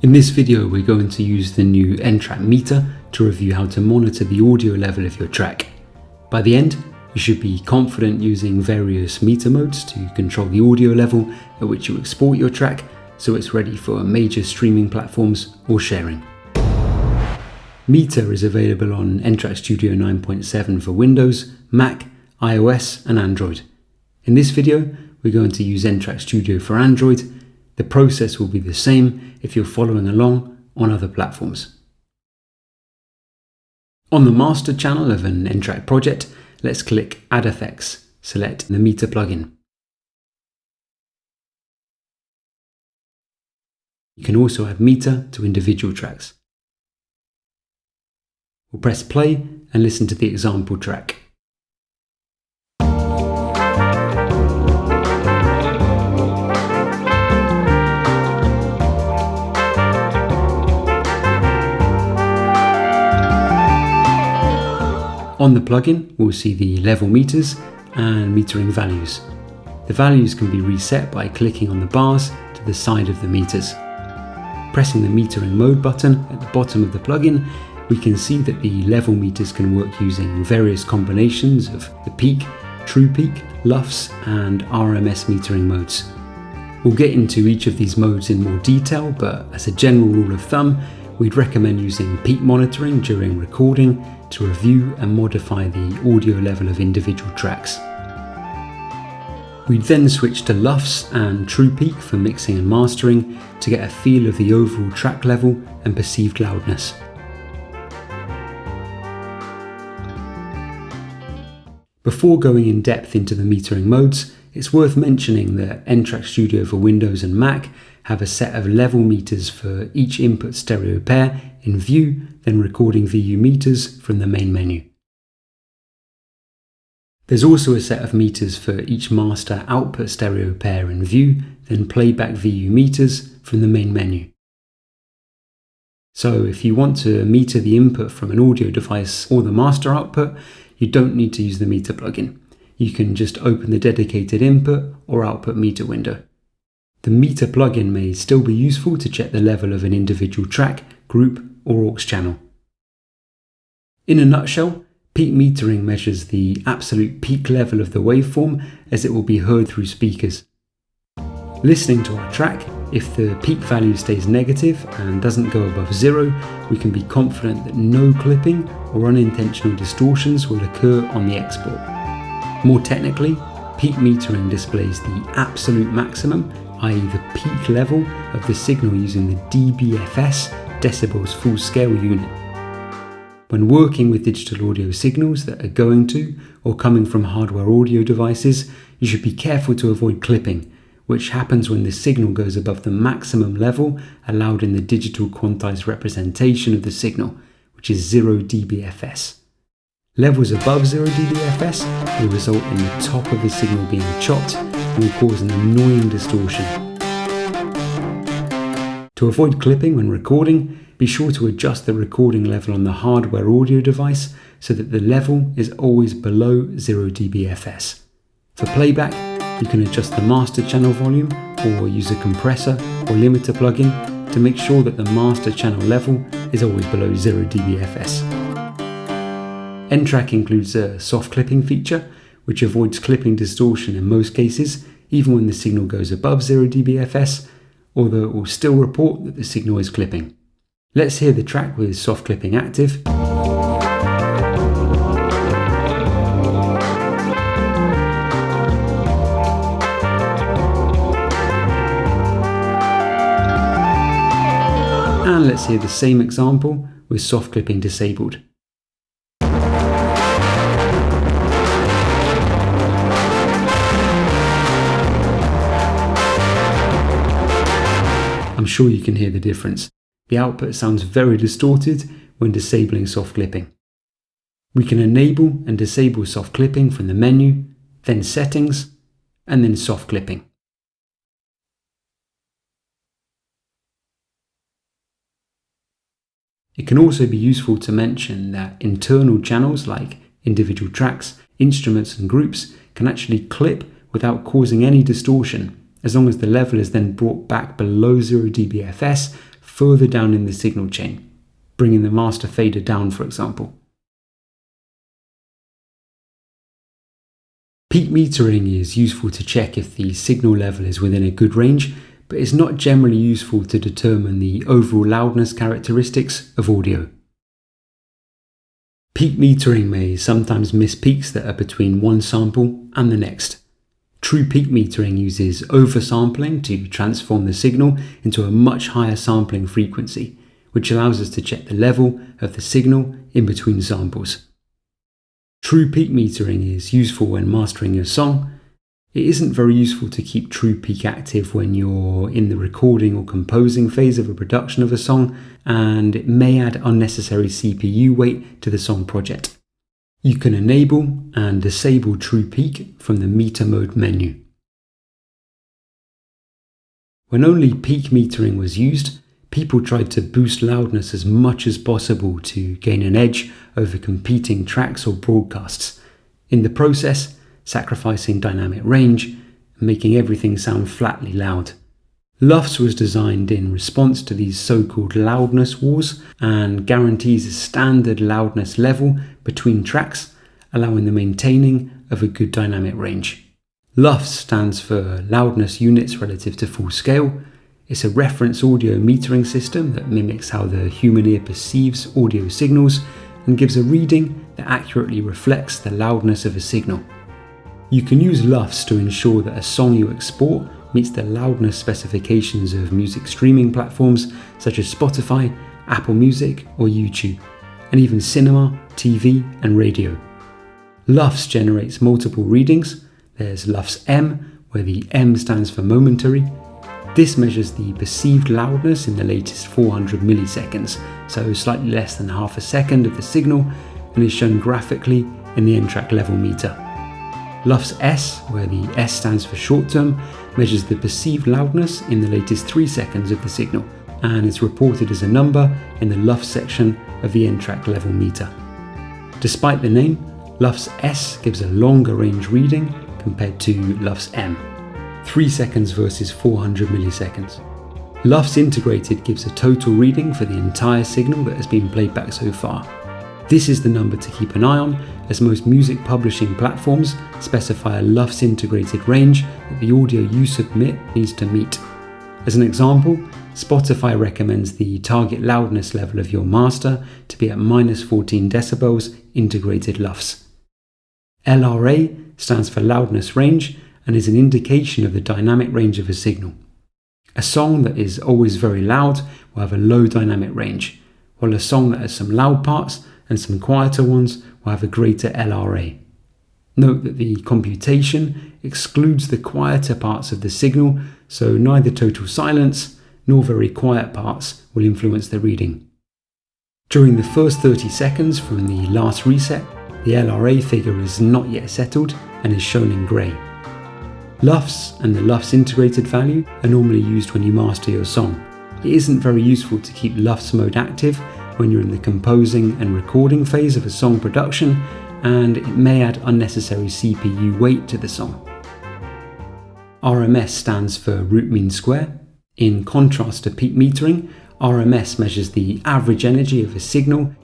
In this video, we're going to use the new N-Track meter to review how to monitor the audio level of your track. By the end, you should be confident using various meter modes to control the audio level at which you export your track so it's ready for major streaming platforms or sharing. Meter is available on N-Track Studio 9.7 for Windows, Mac, iOS and Android. In this video, we're going to use N-Track Studio for Android. The process will be the same if you're following along on other platforms. On the master channel of an N-Track project, let's click Add Effects, select the meter plugin. You can also add meter to individual tracks. We'll press play and listen to the example track. On the plugin, we'll see the level meters and metering values. The values can be reset by clicking on the bars to the side of the meters. Pressing the metering mode button at the bottom of the plugin, we can see that the level meters can work using various combinations of the peak, true peak, LUFS and RMS metering modes. We'll get into each of these modes in more detail, but as a general rule of thumb, we'd recommend using peak monitoring during recording to review and modify the audio level of individual tracks. We'd then switch to LUFS and true peak for mixing and mastering to get a feel of the overall track level and perceived loudness. Before going in depth into the metering modes, it's worth mentioning that N-Track Studio for Windows and Mac have a set of level meters for each input stereo pair in view, then recording VU meters from the main menu. There's also a set of meters for each master output stereo pair in view, then playback VU meters from the main menu. So if you want to meter the input from an audio device or the master output, you don't need to use the meter plugin. You can just open the dedicated input or output meter window. The meter plugin may still be useful to check the level of an individual track, group or aux channel. In a nutshell, peak metering measures the absolute peak level of the waveform as it will be heard through speakers. Listening to our track, if the peak value stays negative and doesn't go above 0, we can be confident that no clipping or unintentional distortions will occur on the export. More technically, peak metering displays the absolute maximum, i.e. the peak level of the signal using the dBFS, decibels full scale unit. When working with digital audio signals that are going to or coming from hardware audio devices, you should be careful to avoid clipping, which happens when the signal goes above the maximum level allowed in the digital quantized representation of the signal, which is 0 dBFS. Levels above 0 dBFS will result in the top of the signal being chopped and will cause an annoying distortion. To avoid clipping when recording, be sure to adjust the recording level on the hardware audio device so that the level is always below 0 dBFS. For playback, you can adjust the master channel volume or use a compressor or limiter plugin to make sure that the master channel level is always below 0 dBFS. N-Track includes a soft clipping feature, which avoids clipping distortion in most cases, even when the signal goes above 0 dBFS, although it will still report that the signal is clipping. Let's hear the track with soft clipping active. And let's hear the same example with soft clipping disabled. I'm sure you can hear the difference. The output sounds very distorted when disabling soft clipping. We can enable and disable soft clipping from the menu, then settings, and then soft clipping. It can also be useful to mention that internal channels like individual tracks, instruments and groups can actually clip without causing any distortion, as long as the level is then brought back below 0 dBFS further down in the signal chain, bringing the master fader down, for example. Peak metering is useful to check if the signal level is within a good range, but is not generally useful to determine the overall loudness characteristics of audio. Peak metering may sometimes miss peaks that are between one sample and the next. True peak metering uses oversampling to transform the signal into a much higher sampling frequency, which allows us to check the level of the signal in between samples. True peak metering is useful when mastering your song. It isn't very useful to keep true peak active when you're in the recording or composing phase of a production of a song, and it may add unnecessary CPU weight to the song project. You can enable and disable true peak from the meter mode menu. When only peak metering was used, people tried to boost loudness as much as possible to gain an edge over competing tracks or broadcasts, in the process sacrificing dynamic range and making everything sound flatly loud. LUFS was designed in response to these so-called loudness wars and guarantees a standard loudness level between tracks, allowing the maintaining of a good dynamic range. LUFS stands for loudness units relative to full scale. It's a reference audio metering system that mimics how the human ear perceives audio signals and gives a reading that accurately reflects the loudness of a signal. You can use LUFS to ensure that a song you export meets the loudness specifications of music streaming platforms such as Spotify, Apple Music or YouTube, and even cinema, TV and radio. LUFS generates multiple readings. There's LUFS M, where the M stands for momentary. This measures the perceived loudness in the latest 400 milliseconds, so slightly less than half a second of the signal, and is shown graphically in the N-track level meter. LUFS S, where the S stands for short term, measures the perceived loudness in the latest 3 seconds of the signal, and is reported as a number in the LUFS section of the N-track level meter. Despite the name, LUFS S gives a longer range reading compared to LUFS M, 3 seconds versus 400 milliseconds. LUFS integrated gives a total reading for the entire signal that has been played back so far. This is the number to keep an eye on, as most music publishing platforms specify a LUFS integrated range that the audio you submit needs to meet. As an example, Spotify recommends the target loudness level of your master to be at -14 decibels integrated LUFS. LRA stands for loudness range and is an indication of the dynamic range of a signal. A song that is always very loud will have a low dynamic range, while a song that has some loud parts and some quieter ones will have a greater LRA. Note that the computation excludes the quieter parts of the signal, so neither total silence nor very quiet parts will influence the reading. During the first 30 seconds from the last reset, the LRA figure is not yet settled and is shown in grey. LUFS and the LUFS integrated value are normally used when you master your song. It isn't very useful to keep LUFS mode active when you're in the composing and recording phase of a song production, and it may add unnecessary CPU weight to the song. RMS stands for root mean square. In contrast to peak metering, RMS measures the average energy of a signal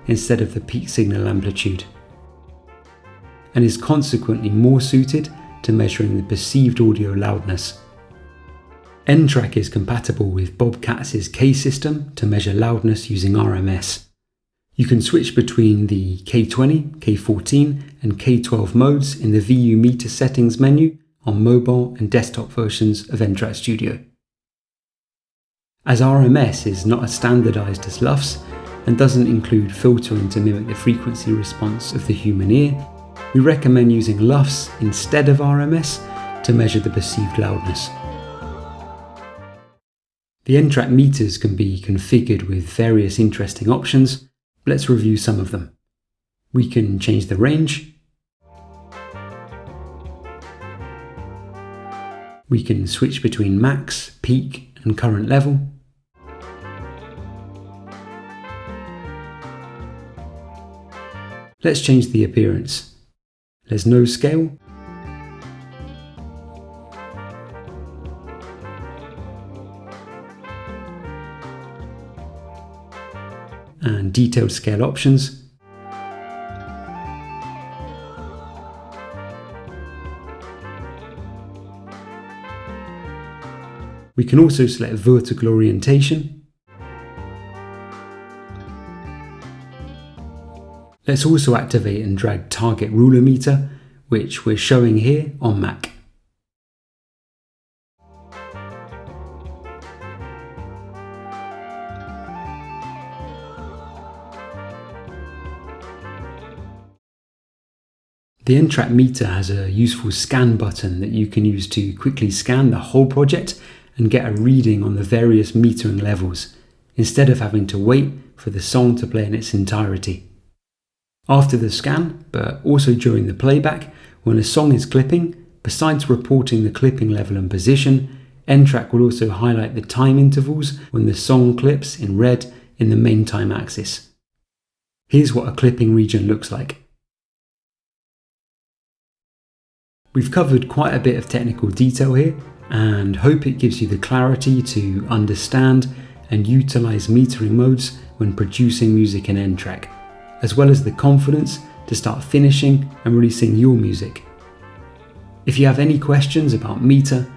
instead of the peak signal amplitude, and is consequently more suited to measuring the perceived audio loudness. N-track is compatible with Bob Katz's K system to measure loudness using RMS. You can switch between the K20, K14 and K12 modes in the VU meter settings menu on mobile and desktop versions of N-track Studio. As RMS is not as standardized as LUFS and doesn't include filtering to mimic the frequency response of the human ear, we recommend using LUFS instead of RMS to measure the perceived loudness. The N-track meters can be configured with various interesting options. Let's review some of them. We can change the range. We can switch between max, peak, and current level. Let's change the appearance. There's no scale. and detailed scale options. We can also select vertical orientation. Let's also activate and drag target ruler meter, which we're showing here on Mac. The N-Track meter has a useful scan button that you can use to quickly scan the whole project and get a reading on the various metering levels, instead of having to wait for the song to play in its entirety. After the scan, but also during the playback, when a song is clipping, besides reporting the clipping level and position, N-Track will also highlight the time intervals when the song clips in red in the main time axis. Here's what a clipping region looks like. We've covered quite a bit of technical detail here, and hope it gives you the clarity to understand and utilize metering modes when producing music in N-Track, as well as the confidence to start finishing and releasing your music. If you have any questions about meter,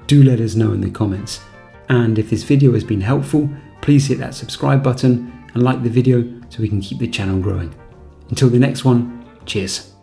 do let us know in the comments. And if this video has been helpful, please hit that subscribe button and like the video so we can keep the channel growing. Until the next one, cheers.